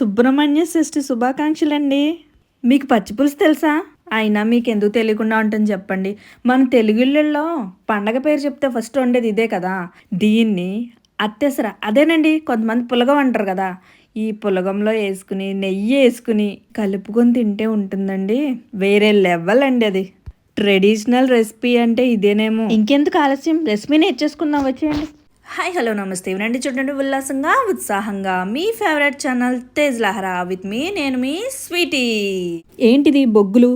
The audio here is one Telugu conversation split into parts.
సుబ్రహ్మణ్య షష్ఠి శుభాకాంక్షలండి. మీకు పచ్చిపులుసు తెలుసా? అయినా మీకెందుకు తెలియకుండా ఉంటుంది చెప్పండి. మన తెలుగిళ్ళల్లో పండగ పేరు చెప్తే ఫస్ట్ వండేది ఇదే కదా! దీన్ని అత్తెసర అదేనండి, కొంతమంది పులగం అంటారు కదా! ఈ పులగంలో యేసుకుని, నెయ్యేసుకుని కలుపుకొని తింటే ఉంటుందండి. వేరే లెవెల్ అండి అది. ట్రెడిషనల్ రెసిపీ అంటే ఇదేనేమో! ఇంకెందుకు ఆలస్యం, రెసిపీ నేర్చేసుకుందాం వచ్చేయండి. హాయ్ హలో నమస్తే, వినండి చూడండి ఉల్లాసంగా ఉత్సాహంగా మీ favourite channel Tej లహరా with me, నేను మీ స్వీటీ. ఏంటిది బొగ్గులు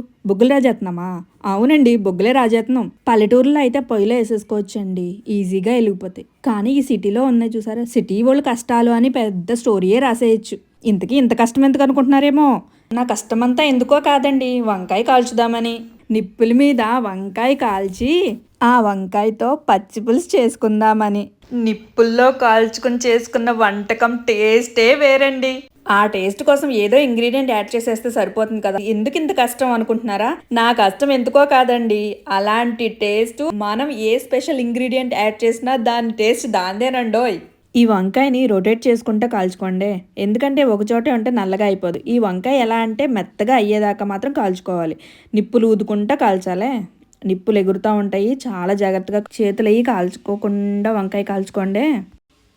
రాజేత్నమా? అవునండి, బొగ్గులే రాజేత్నం. పల్లెటూరులో అయితే పొయ్యిలో వేసేసుకోవచ్చండి, ఈజీగా వెలిగిపోతాయి. కానీ ఈ సిటీలో ఉన్నాయి చూసారా, సిటీ వాళ్ళు కష్టాలు అని పెద్ద స్టోరీయే రాసేయచ్చు. ఇంతకీ ఇంత కష్టం ఎందుకు అనుకుంటున్నారేమో. నా కష్టమంతా ఎందుకో కాదండి, వంకాయ కాల్చుదామని. నిప్పుల మీద వంకాయ కాల్చి ఆ వంకాయతో పచ్చి పులుసు చేసుకుందామని. నిప్పుల్లో కాల్చుకుని చేసుకున్న వంటకం టేస్టే వేరండి. ఆ టేస్ట్ కోసం ఏదో ఇంగ్రీడియంట్ యాడ్ చేసేస్తే సరిపోతుంది కదా, ఎందుకు ఇంత కష్టం అనుకుంటున్నారా? నా కష్టం ఎందుకో కాదండి, అలాంటి టేస్ట్ మనం ఏ స్పెషల్ ఇంగ్రీడియంట్ యాడ్ చేసినా దాని టేస్ట్ దాందేనండోయ్. ఈ వంకాయని రొటేట్ చేసుకుంటూ కాల్చుకోండి, ఎందుకంటే ఒకచోటే ఉంటే నల్లగా అయిపోదు. ఈ వంకాయ ఎలా అంటే మెత్తగా అయ్యేదాకా మాత్రం కాల్చుకోవాలి. నిప్పులు ఊదుకుంటా కాల్చాలే, నిప్పులు ఎగురుతూ ఉంటాయి. చాలా జాగ్రత్తగా చేతులు అయ్యి కాల్చుకోకుండా వంకాయ కాల్చుకోండి.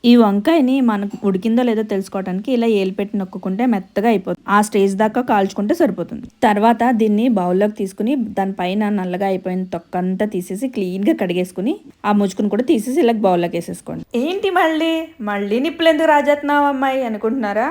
ఈ వంకాయని మనకు ఉడికిందో లేదో తెలుసుకోవడానికి ఇలా ఏలు పెట్టి నొక్కుంటే మెత్తగా అయిపోతుంది. ఆ స్టేజ్ దాకా కాల్చుకుంటే సరిపోతుంది. తర్వాత దీన్ని బౌల్లోకి తీసుకుని దానిపైన నల్లగా అయిపోయిన తొక్కంతా తీసేసి క్లీన్గా కడిగేసుకుని ఆ ముచ్చుకుని కూడా తీసేసి ఇలా బౌల్లోకి వేసేసుకోండి. ఏంటి మళ్ళీ నిప్పులు ఎందుకు రాజేస్తున్నావు అమ్మాయి అనుకుంటున్నారా?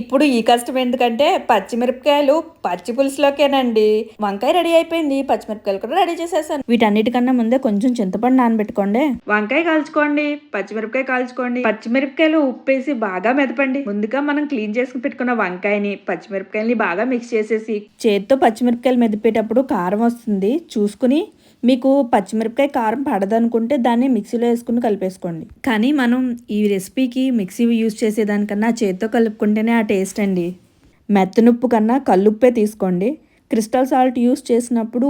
ఇప్పుడు ఈ కష్టం ఎందుకంటే పచ్చిమిరపకాయలు పచ్చి పులుసులోకేనండి. వంకాయ రెడీ అయిపోయింది, పచ్చిమిరపకాయలు కూడా రెడీ చేసేసాను. వీటన్నిటికన్నా ముందే కొంచెం చింతపండు నానబెట్టుకోండి. వంకాయ కాల్చుకోండి, పచ్చిమిరపకాయ కాల్చుకోండి. పచ్చిమిరపకాయలు ఉప్పేసి బాగా మెదపండి. ముందుగా మనం క్లీన్ చేసుకుని పెట్టుకున్న వంకాయని పచ్చిమిరపకాయలని బాగా మిక్స్ చేసేసి చేత్తో పచ్చిమిరపకాయలు మెదిపేటప్పుడు కారం వస్తుంది చూసుకుని, మీకు పచ్చిమిరపకాయ కారం పడదనుకుంటే దాన్ని మిక్సీలో వేసుకుని కలిపేసుకోండి. కానీ మనం ఈ రెసిపీకి మిక్సీ యూజ్ చేసేదానికన్నా చేత్తో కలుపుకుంటేనే ఆ టేస్ట్ అండి. మెత్తనుప్పు కన్నా కల్లుప్పే తీసుకోండి. క్రిస్టల్ సాల్ట్ యూజ్ చేసినప్పుడు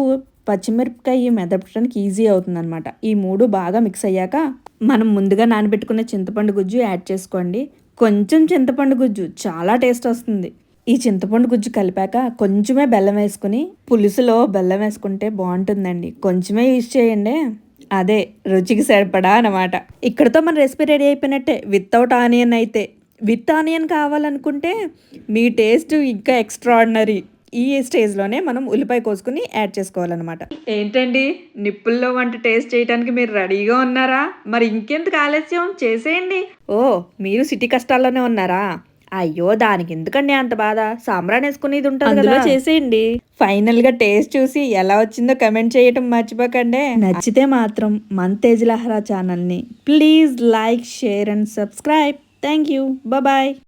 పచ్చిమిరపకాయ మెదపడానికి ఈజీ అవుతుంది అనమాట. ఈ మూడు బాగా మిక్స్ అయ్యాక మనం ముందుగా నానబెట్టుకున్న చింతపండు గుజ్జు యాడ్ చేసుకోండి. కొంచెం చింతపండు గుజ్జు చాలా టేస్ట్ వస్తుంది. ఈ చింతపండు గుజ్జు కలిపాక కొంచెమే బెల్లం వేసుకుని, పులుసులో బెల్లం వేసుకుంటే బాగుంటుందండి, కొంచెమే యూజ్ చేయండి. అదే రుచికి సరిపడా అనమాట. ఇక్కడతో మన రెసిపీ రెడీ అయిపోయినట్టే. వితౌట్ ఆనియన్ అయితే, విత్ ఆనియన్ కావాలనుకుంటే మీ టేస్ట్ ఇంకా ఎక్స్ట్రాడినరీ. ఈ స్టేజ్లోనే మనం ఉల్లిపాయ కోసుకుని యాడ్ చేసుకోవాలన్నమాట. ఏంటండి, నిప్పుల్లో వంట టేస్ట్ చేయడానికి మీరు రెడీగా ఉన్నారా? మరి ఇంకెందుకు ఆలస్యం, చేసేయండి. ఓ, మీరు సిటీ కష్టాల్లోనే ఉన్నారా? అయ్యో, దానికి ఎందుకండి అంత బాధ, సాంబ్రాన్ వేసుకునేది ఉంటుంది కదా, చేసేయండి. ఫైనల్ గా టేస్ట్ చూసి ఎలా వచ్చిందో కమెంట్ చేయటం మర్చిపోకండి. నచ్చితే మాత్రం మన తేజ్ లహరా ఛానల్ని please like, share and subscribe. Thank you, bye.